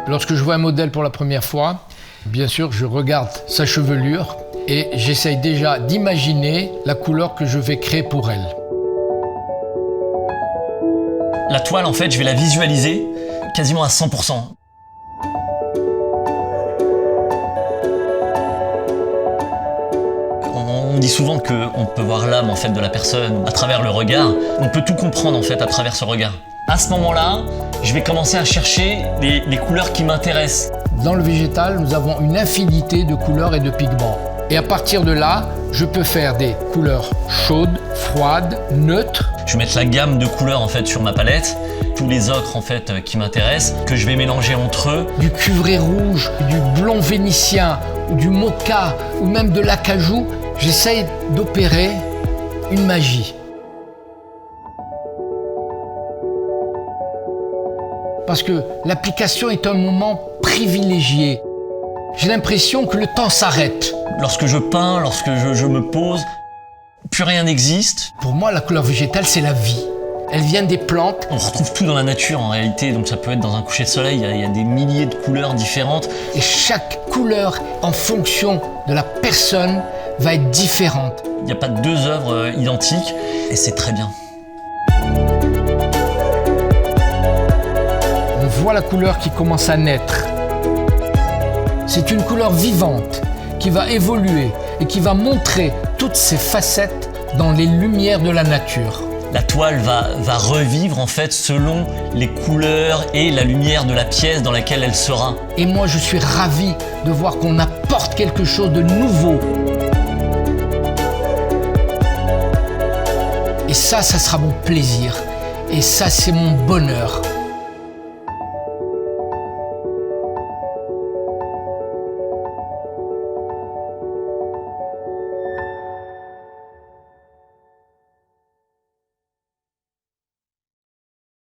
Lorsque je vois un modèle pour la première fois, bien sûr, je regarde sa chevelure et j'essaye déjà d'imaginer la couleur que je vais créer pour elle. La toile, en fait, je vais la visualiser quasiment à 100%. On dit souvent qu'on peut voir l'âme en fait de la personne à travers le regard. On peut tout comprendre en fait à travers ce regard. À ce moment-là, je vais commencer à chercher les couleurs qui m'intéressent. Dans le végétal, nous avons une infinité de couleurs et de pigments. Et à partir de là, je peux faire des couleurs chaudes, froides, neutres. Je vais mettre la gamme de couleurs en fait sur ma palette, tous les ocres en fait qui m'intéressent, que je vais mélanger entre eux. Du cuivré rouge, du blond vénitien, ou du mocha, ou même de l'acajou, j'essaye d'opérer une magie. Parce que l'application est un moment privilégié. J'ai l'impression que le temps s'arrête. Lorsque je peins, lorsque je me pose, plus rien n'existe. Pour moi, la couleur végétale, c'est la vie. Elle vient des plantes. On retrouve tout dans la nature en réalité, donc ça peut être dans un coucher de soleil, il y a des milliers de couleurs différentes. Et chaque couleur, en fonction de la personne, va être différente. Il n'y a pas deux œuvres identiques, et c'est très bien. On voit la couleur qui commence à naître. C'est une couleur vivante qui va évoluer et qui va montrer toutes ses facettes dans les lumières de la nature. La toile va revivre en fait selon les couleurs et la lumière de la pièce dans laquelle elle sera. Et moi je suis ravi de voir qu'on apporte quelque chose de nouveau. Et ça sera mon plaisir. Et ça c'est mon bonheur.